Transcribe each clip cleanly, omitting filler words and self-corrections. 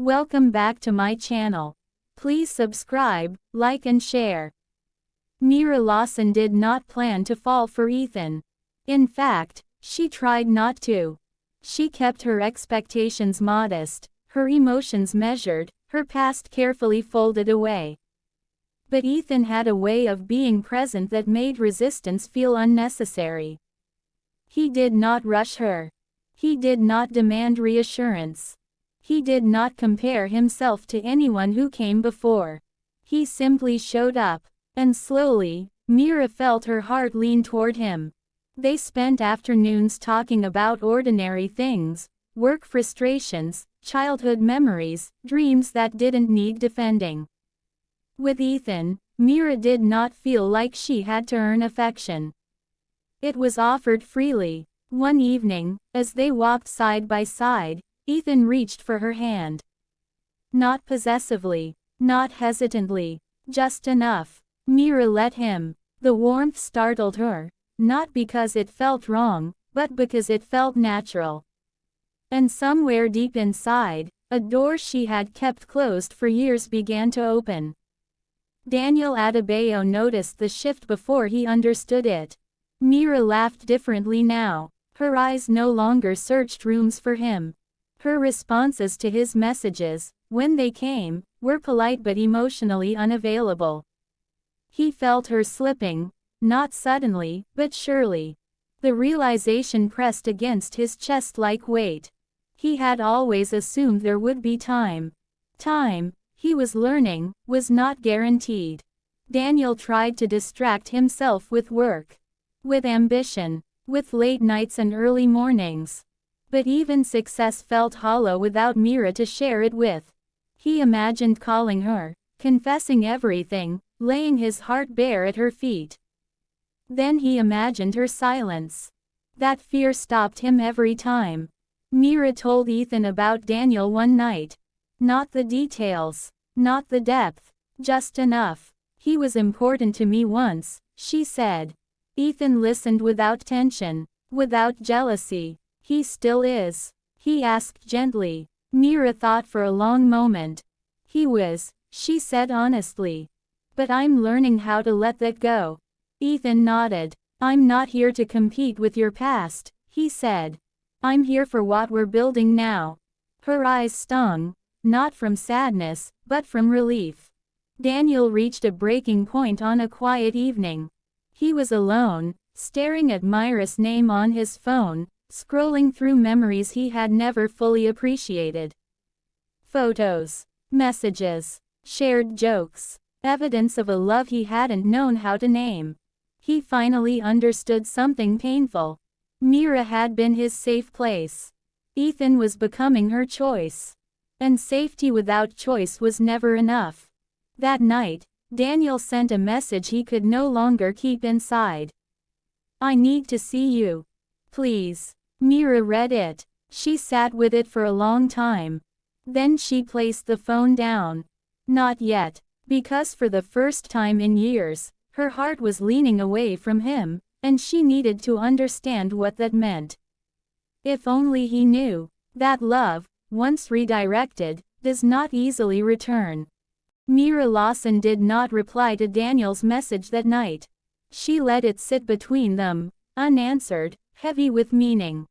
Welcome back to my channel. Please subscribe, like and share. Mira Lawson did not plan to fall for Ethan. In fact, she tried not to. She kept her expectations modest, her emotions measured, her past carefully folded away. But Ethan had a way of being present that made resistance feel unnecessary. He did not rush her. He did not demand reassurance. He did not compare himself to anyone who came before. He simply showed up. And slowly, Mira felt her heart lean toward him. They spent afternoons talking about ordinary things, work frustrations, childhood memories, dreams that didn't need defending. With Ethan, Mira did not feel like she had to earn affection. It was offered freely. One evening, as they walked side by side, Ethan reached for her hand. Not possessively, not hesitantly, just enough. Mira let him. The warmth startled her, not because it felt wrong, but because it felt natural. And somewhere deep inside, a door she had kept closed for years began to open. Daniel Adebayo noticed the shift before he understood it. Mira laughed differently now. Her eyes no longer searched rooms for him. Her responses to his messages, when they came, were polite but emotionally unavailable. He felt her slipping, not suddenly, but surely. The realization pressed against his chest like weight. He had always assumed there would be time. Time, he was learning, was not guaranteed. Daniel tried to distract himself with work, with ambition, with late nights and early mornings. But even success felt hollow without Mira to share it with. He imagined calling her, confessing everything, laying his heart bare at her feet. Then he imagined her silence. That fear stopped him every time. Mira told Ethan about Daniel one night. Not the details, not the depth, just enough. He was important to me once, she said. Ethan listened without tension, without jealousy. He still is? He asked gently. Mira thought for a long moment. He was, she said honestly. But I'm learning how to let that go. Ethan nodded. I'm not here to compete with your past, he said. I'm here for what we're building now. Her eyes stung, not from sadness, but from relief. Daniel reached a breaking point on a quiet evening. He was alone, staring at Mira's name on his phone, scrolling through memories he had never fully appreciated. Photos, messages, shared jokes, evidence of a love he hadn't known how to name. He finally understood something painful. Mira had been his safe place. Ethan was becoming her choice. And safety without choice was never enough. That night, Daniel sent a message he could no longer keep inside. I need to see you. Please. Mira read it. She sat with it for a long time. Then she placed the phone down. Not yet, because for the first time in years, her heart was leaning away from him, and she needed to understand what that meant. If only he knew that love, once redirected, does not easily return. Mira Lawson did not reply to Daniel's message that night. She let it sit between them, unanswered, heavy with meaning.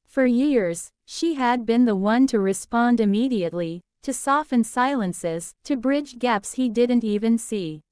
For years, she had been the one to respond immediately, to soften silences, to bridge gaps he didn't even see.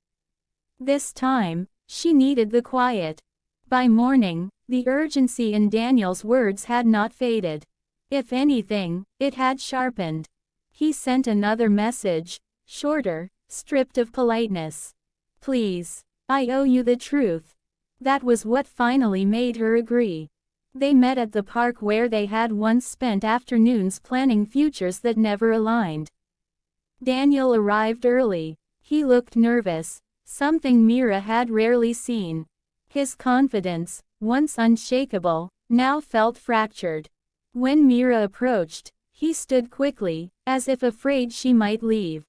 This time, she needed the quiet. By morning, the urgency in Daniel's words had not faded. If anything, it had sharpened. He sent another message, shorter, stripped of politeness. Please, I owe you the truth. That was what finally made her agree. They met at the park where they had once spent afternoons planning futures that never aligned. Daniel arrived early. He looked nervous, something Mira had rarely seen. His confidence, once unshakable, now felt fractured. When Mira approached, he stood quickly, as if afraid she might leave.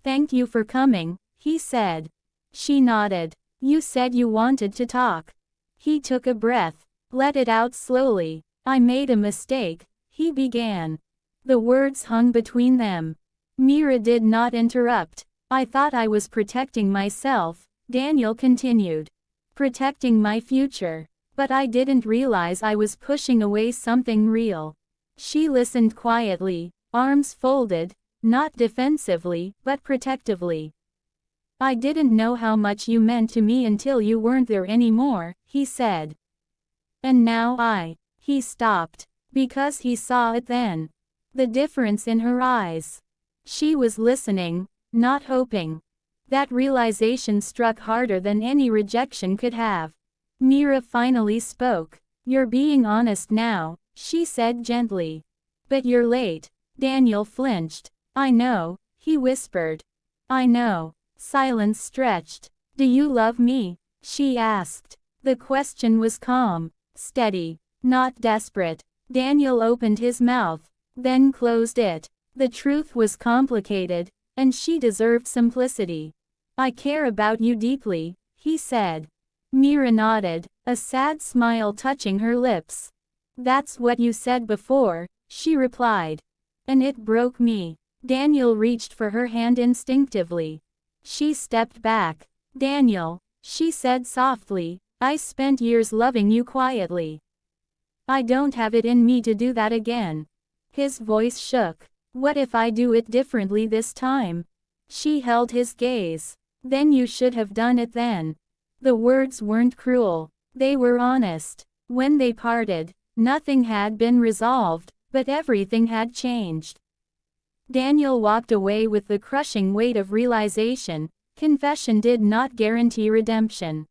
Thank you for coming, he said. She nodded. You said you wanted to talk. He took a breath. Let it out slowly. I made a mistake, he began. The words hung between them. Mira did not interrupt. I thought I was protecting myself, Daniel continued. Protecting my future. But I didn't realize I was pushing away something real. She listened quietly, arms folded, not defensively, but protectively. I didn't know how much you meant to me until you weren't there anymore, he said. And now he stopped. Because he saw it then. The difference in her eyes. She was listening, not hoping. That realization struck harder than any rejection could have. Mira finally spoke. You're being honest now, she said gently. But you're late. Daniel flinched. I know, he whispered. I know. Silence stretched. Do you love me? She asked. The question was calm, steady, not desperate. Daniel opened his mouth, then closed it. The truth was complicated, and she deserved simplicity. I care about you deeply, he said. Mira nodded, a sad smile touching her lips. That's what you said before, she replied. And it broke me. Daniel reached for her hand instinctively. She stepped back. Daniel, she said softly, I spent years loving you quietly. I don't have it in me to do that again. His voice shook. What if I do it differently this time? She held his gaze. Then you should have done it then. The words weren't cruel. They were honest. When they parted, nothing had been resolved, but everything had changed. Daniel walked away with the crushing weight of realization. Confession did not guarantee redemption.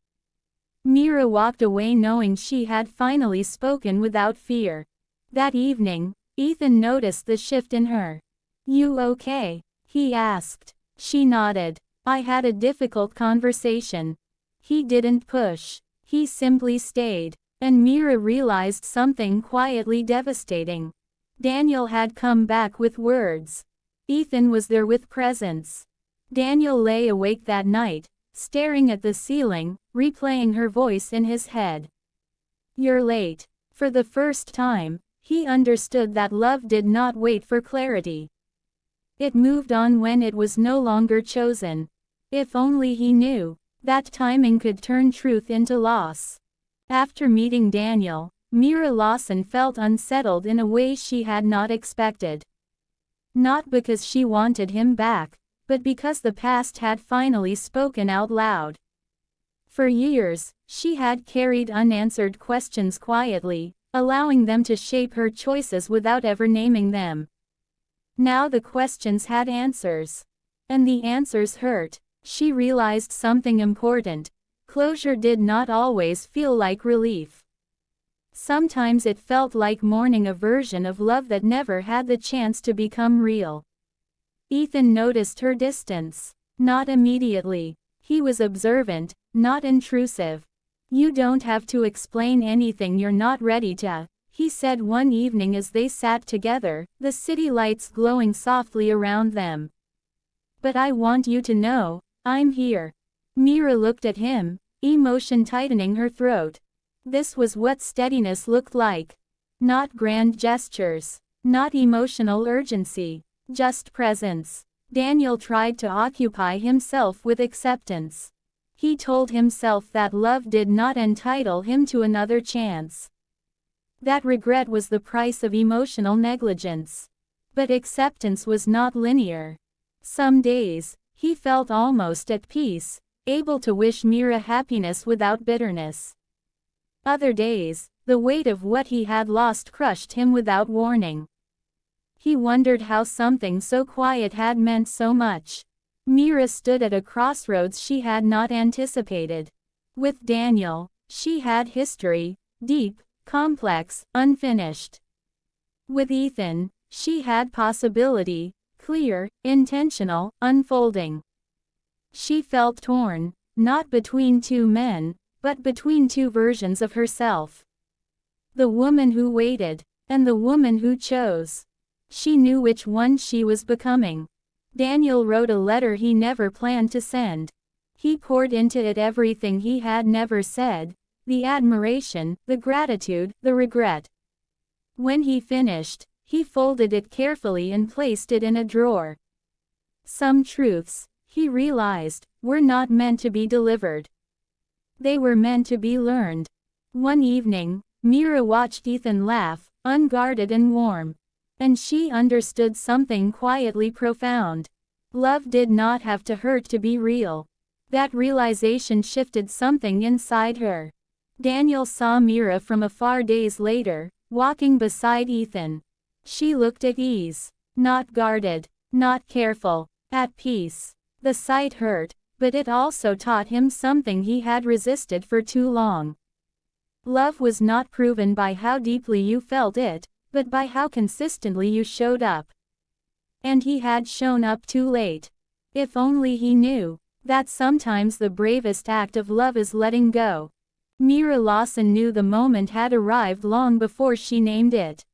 Mira walked away knowing she had finally spoken without fear. That evening, Ethan noticed the shift in her. You okay? He asked. She nodded. I had a difficult conversation. He didn't push. He simply stayed. And Mira realized something quietly devastating. Daniel had come back with words. Ethan was there with presence. Daniel lay awake that night, staring at the ceiling, replaying her voice in his head. You're late. For the first time, he understood that love did not wait for clarity. It moved on when it was no longer chosen. If only he knew that timing could turn truth into loss. After meeting Daniel, Mira Lawson felt unsettled in a way she had not expected. Not because she wanted him back, but because the past had finally spoken out loud. For years, she had carried unanswered questions quietly, allowing them to shape her choices without ever naming them. Now the questions had answers. And the answers hurt. She realized something important. Closure did not always feel like relief. Sometimes it felt like mourning a version of love that never had the chance to become real. Ethan noticed her distance. Not immediately. He was observant, not intrusive. You don't have to explain anything you're not ready to, he said one evening as they sat together, the city lights glowing softly around them. But I want you to know, I'm here. Mira looked at him, emotion tightening her throat. This was what steadiness looked like. Not grand gestures. Not emotional urgency. Just presence. Daniel tried to occupy himself with acceptance. He told himself that love did not entitle him to another chance. That regret was the price of emotional negligence. But acceptance was not linear. Some days, he felt almost at peace, able to wish Mira happiness without bitterness. Other days, the weight of what he had lost crushed him without warning. He wondered how something so quiet had meant so much. Mira stood at a crossroads she had not anticipated. With Daniel, she had history, deep, complex, unfinished. With Ethan, she had possibility, clear, intentional, unfolding. She felt torn, not between two men, but between two versions of herself. The woman who waited, and the woman who chose. She knew which one she was becoming. Daniel wrote a letter he never planned to send. He poured into it everything he had never said, the admiration, the gratitude, the regret. When he finished, He folded it carefully and placed it in a drawer. Some truths, he realized, were not meant to be delivered. They were meant to be learned. One evening, Mira watched Ethan laugh, unguarded and warm. And she understood something quietly profound. Love did not have to hurt to be real. That realization shifted something inside her. Daniel saw Mira from afar days later, walking beside Ethan. She looked at ease. Not guarded. Not careful. At peace. The sight hurt, but it also taught him something he had resisted for too long. Love was not proven by how deeply you felt it, but by how consistently you showed up. And he had shown up too late. If only he knew that sometimes the bravest act of love is letting go. Mira Lawson knew the moment had arrived long before she named it.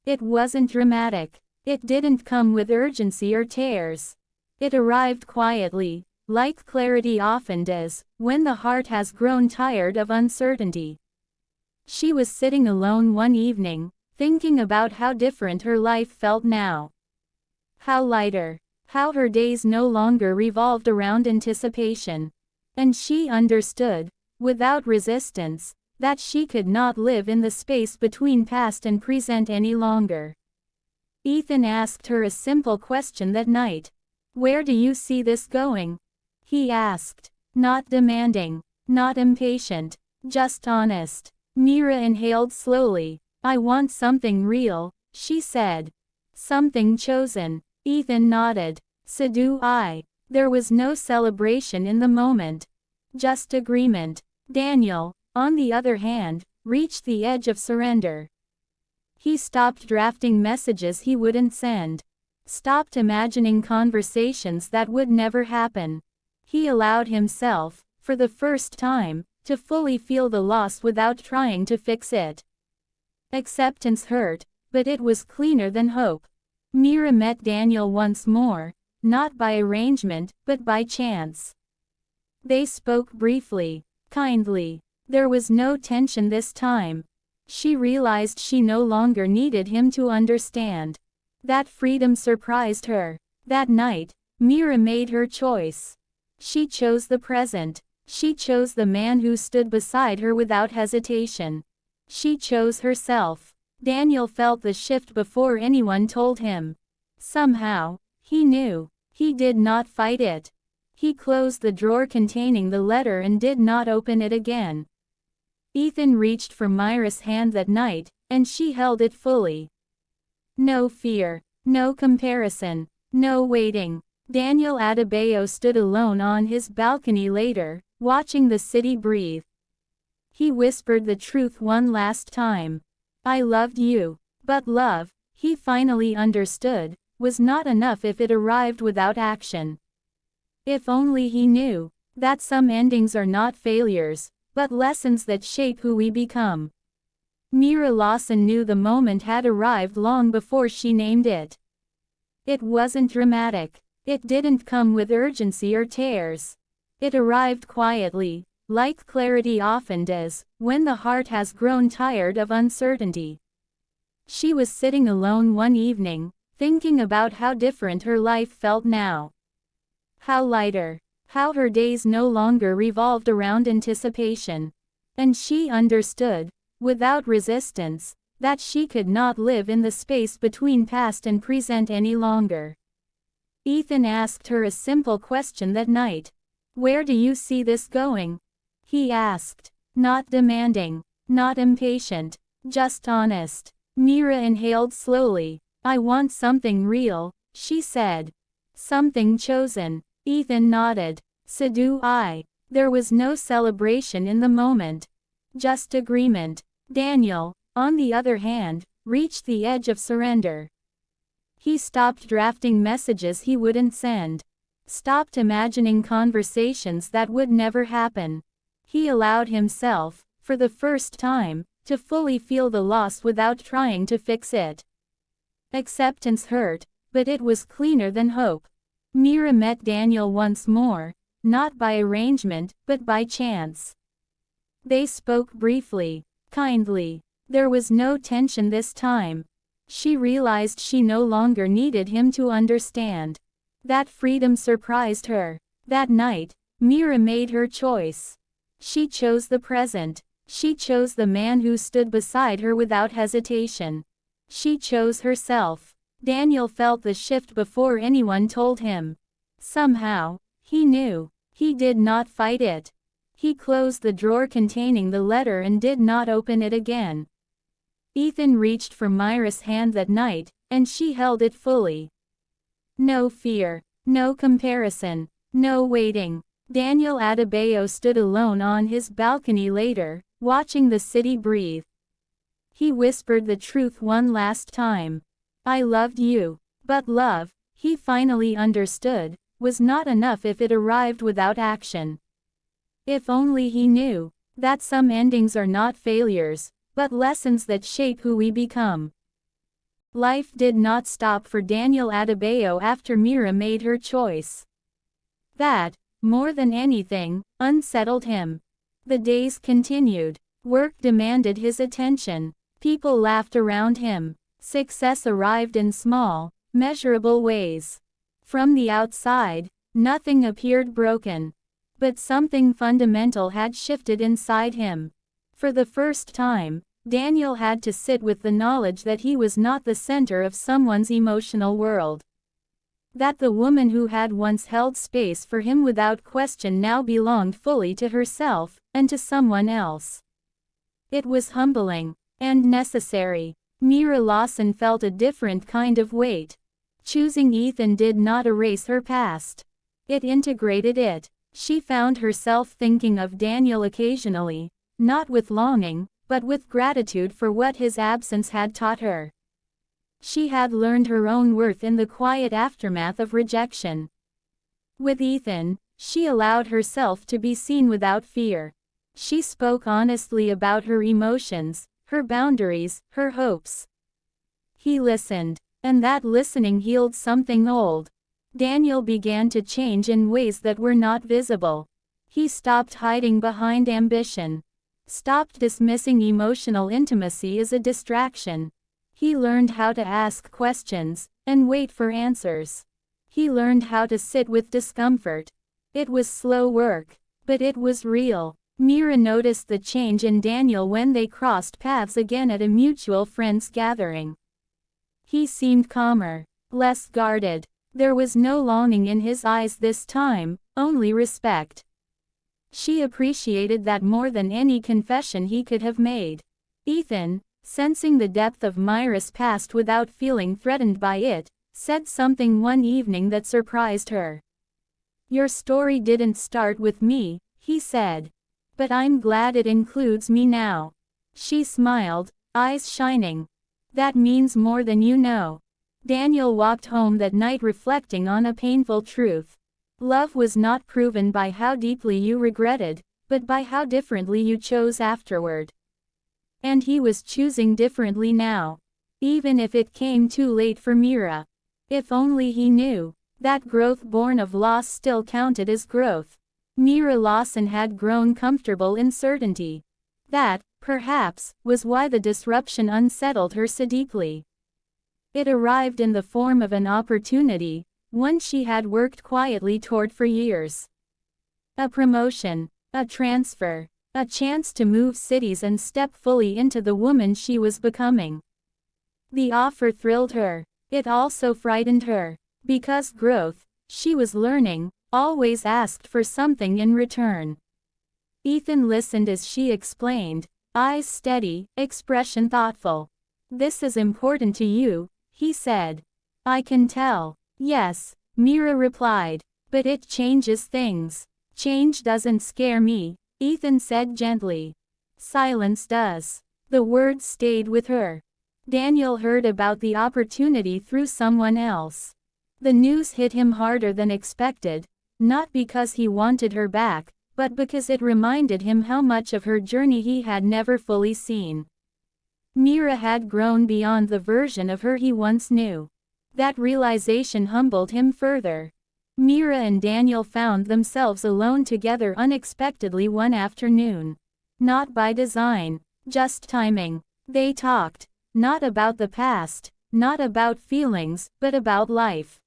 It wasn't dramatic. It didn't come with urgency or tears. It arrived quietly, like clarity often does, when the heart has grown tired of uncertainty. She was sitting alone one evening, thinking about how different her life felt now. How lighter. How her days no longer revolved around anticipation. And she understood, without resistance, that she could not live in the space between past and present any longer. Ethan asked her a simple question that night. "Where do you see this going?" He asked. Not demanding. Not impatient. Just honest. Mira inhaled slowly. "I want something real," she said. "Something chosen." Ethan nodded. "So do I." There was no celebration in the moment. Just agreement. Daniel, on the other hand, reached the edge of surrender. He stopped drafting messages he wouldn't send. Stopped imagining conversations that would never happen. He allowed himself, for the first time, to fully feel the loss without trying to fix it. Acceptance hurt, but it was cleaner than hope. Mira met Daniel once more, not by arrangement, but by chance. They spoke briefly, kindly. There was no tension this time. She realized she no longer needed him to understand. That freedom surprised her. That night, Mira made her choice. She chose the present. She chose the man who stood beside her without hesitation. She chose herself. Daniel felt the shift before anyone told him. Somehow, he knew. He did not fight it. He closed the drawer containing the letter and did not open it again. Ethan reached for Myra's hand that night, and she held it fully. No fear. No comparison. No waiting. Daniel Adebayo stood alone on his balcony later, watching the city breathe. He whispered the truth one last time. "I loved you." But love, he finally understood, was not enough if it arrived without action. If only he knew that some endings are not failures, but lessons that shape who we become. Mira Lawson knew the moment had arrived long before she named it. It wasn't dramatic. It didn't come with urgency or tears. It arrived quietly, like clarity often does, when the heart has grown tired of uncertainty. She was sitting alone one evening, thinking about how different her life felt now. How lighter. How her days no longer revolved around anticipation. And she understood, without resistance, that she could not live in the space between past and present any longer. Ethan asked her a simple question that night. "Where do you see this going?" He asked. Not demanding. Not impatient. Just honest. Mira inhaled slowly. "I want something real," she said. "Something chosen." Ethan nodded. "So do I." There was no celebration in the moment. Just agreement. Daniel, on the other hand, reached the edge of surrender. He stopped drafting messages he wouldn't send. Stopped imagining conversations that would never happen. He allowed himself, for the first time, to fully feel the loss without trying to fix it. Acceptance hurt, but it was cleaner than hope. Mira met Daniel once more, not by arrangement, but by chance. They spoke briefly, kindly. There was no tension this time. She realized she no longer needed him to understand. That freedom surprised her. That night, Mira made her choice. She chose the present. She chose the man who stood beside her without hesitation. She chose herself. Daniel felt the shift before anyone told him. Somehow, he knew. He did not fight it. He closed the drawer containing the letter and did not open it again. Ethan reached for Myra's hand that night, and she held it fully. No fear, no comparison, no waiting. Daniel Adebayo stood alone on his balcony later, watching the city breathe. He whispered the truth one last time. I loved you. But love, he finally understood, was not enough if it arrived without action. If only he knew that some endings are not failures, but lessons that shape who we become. Life did not stop for Daniel Adebayo after Mira made her choice. That, more than anything, unsettled him. The days continued. Work demanded his attention. People laughed around him. Success arrived in small, measurable ways. From the outside, nothing appeared broken. But something fundamental had shifted inside him. For the first time, Daniel had to sit with the knowledge that he was not the center of someone's emotional world. That the woman who had once held space for him without question now belonged fully to herself, and to someone else. It was humbling, and necessary. Mira Lawson felt a different kind of weight. Choosing Ethan did not erase her past. It integrated it. She found herself thinking of Daniel occasionally, not with longing, but with gratitude for what his absence had taught her. She had learned her own worth in the quiet aftermath of rejection. With Ethan, she allowed herself to be seen without fear. She spoke honestly about her emotions, her boundaries, her hopes. He listened, and that listening healed something old. Daniel began to change in ways that were not visible. He stopped hiding behind ambition. Stopped dismissing emotional intimacy as a distraction. He learned how to ask questions, and wait for answers. He learned how to sit with discomfort. It was slow work, but it was real. Mira noticed the change in Daniel when they crossed paths again at a mutual friends gathering. He seemed calmer, less guarded. There was no longing in his eyes this time, only respect. She appreciated that more than any confession he could have made. Ethan, sensing the depth of Myra's past without feeling threatened by it, said something one evening that surprised her. Your story didn't start with me, he said. But I'm glad it includes me now. She smiled, eyes shining. That means more than you know. Daniel walked home that night reflecting on a painful truth. Love was not proven by how deeply you regretted, but by how differently you chose afterward. And he was choosing differently now. Even if it came too late for Mira. If only he knew that growth born of loss still counted as growth. Mira Lawson had grown comfortable in certainty. That, perhaps, was why the disruption unsettled her so deeply. It arrived in the form of an opportunity, one she had worked quietly toward for years. A promotion, a transfer, a chance to move cities and step fully into the woman she was becoming. The offer thrilled her. It also frightened her. Because growth, she was learning, always asked for something in return. Ethan listened as she explained, eyes steady, expression thoughtful. This is important to you, he said. I can tell. Yes, Mira replied. But it changes things. Change doesn't scare me, Ethan said gently. Silence does. The words stayed with her. Daniel heard about the opportunity through someone else. The news hit him harder than expected, not because he wanted her back, but because it reminded him how much of her journey he had never fully seen. Mira had grown beyond the version of her he once knew. That realization humbled him further. Mira and Daniel found themselves alone together unexpectedly one afternoon. Not by design, just timing. They talked, not about the past, not about feelings, but about life.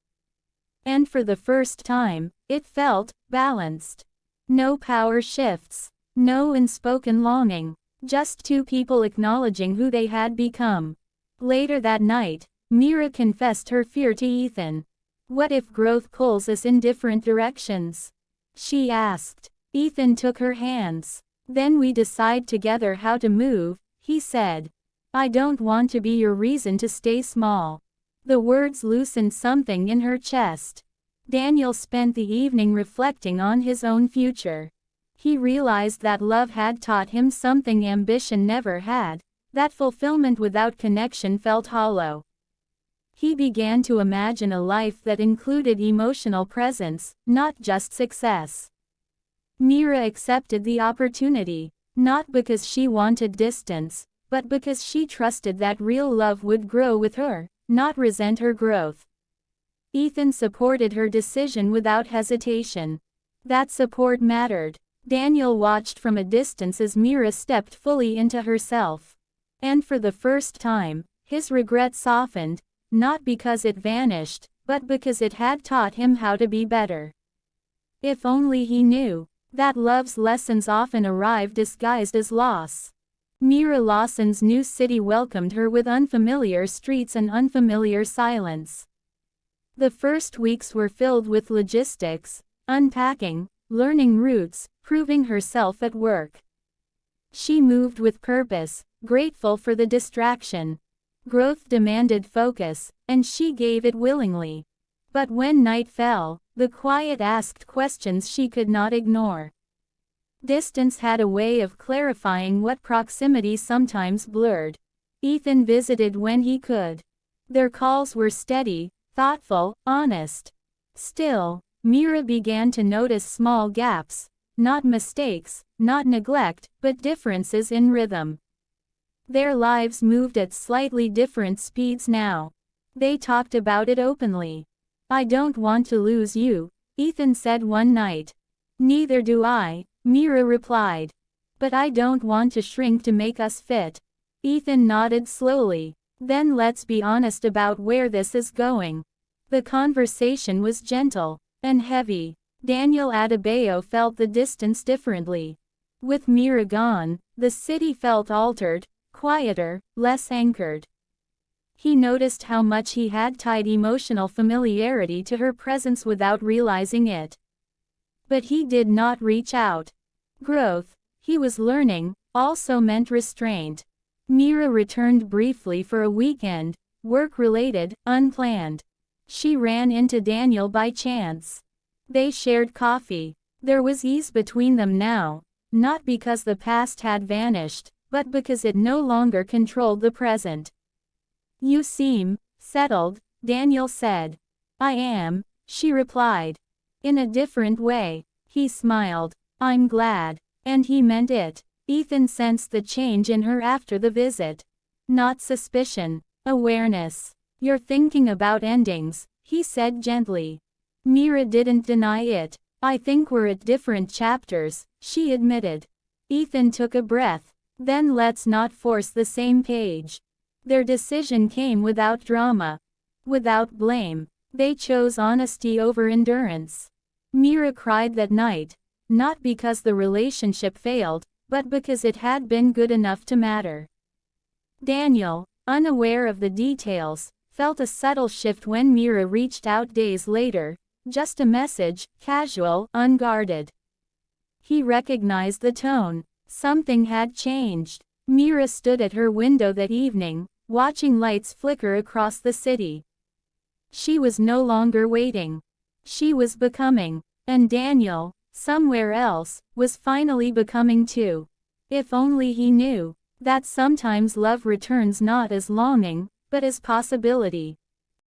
And for the first time, it felt balanced. No power shifts. No unspoken longing. Just two people acknowledging who they had become. Later that night, Mira confessed her fear to Ethan. What if growth pulls us in different directions? She asked. Ethan took her hands. Then we decide together how to move, he said. I don't want to be your reason to stay small. The words loosened something in her chest. Daniel spent the evening reflecting on his own future. He realized that love had taught him something ambition never had, that fulfillment without connection felt hollow. He began to imagine a life that included emotional presence, not just success. Mira accepted the opportunity, not because she wanted distance, but because she trusted that real love would grow with her, not resent her growth. Ethan supported her decision without hesitation. That support mattered. Daniel watched from a distance as Mira stepped fully into herself. And for the first time, his regret softened, not because it vanished, but because it had taught him how to be better. If only he knew that love's lessons often arrive disguised as loss. Mira Lawson's new city welcomed her with unfamiliar streets and unfamiliar silence. The first weeks were filled with logistics, unpacking, learning routes, proving herself at work. She moved with purpose, grateful for the distraction. Growth demanded focus, and she gave it willingly. But when night fell, the quiet asked questions she could not ignore. Distance had a way of clarifying what proximity sometimes blurred. Ethan visited when he could. Their calls were steady, thoughtful, honest. Still, Mira began to notice small gaps, not mistakes, not neglect, but differences in rhythm. Their lives moved at slightly different speeds now. They talked about it openly. I don't want to lose you, Ethan said one night. Neither do I, Mira replied. But I don't want to shrink to make us fit. Ethan nodded slowly. Then let's be honest about where this is going. The conversation was gentle and heavy. Daniel Adebayo felt the distance differently. With Mira gone, the city felt altered, quieter, less anchored. He noticed how much he had tied emotional familiarity to her presence without realizing it. But he did not reach out. Growth, he was learning, also meant restraint. Mira returned briefly for a weekend, work-related, unplanned. She ran into Daniel by chance. They shared coffee. There was ease between them now, not because the past had vanished, but because it no longer controlled the present. You seem settled, Daniel said. I am, she replied. In a different way. He smiled. I'm glad. And he meant it. Ethan sensed the change in her after the visit. Not suspicion. Awareness. You're thinking about endings, he said gently. Mira didn't deny it. I think we're at different chapters, she admitted. Ethan took a breath. Then let's not force the same page. Their decision came without drama. Without blame. They chose honesty over endurance. Mira cried that night, not because the relationship failed, but because it had been good enough to matter. Daniel, unaware of the details, felt a subtle shift when Mira reached out days later, just a message, casual, unguarded. He recognized the tone. Something had changed. Mira stood at her window that evening, watching lights flicker across the city. She was no longer waiting. She was becoming. And Daniel, somewhere else, was finally becoming too. If only he knew that sometimes love returns not as longing, but as possibility.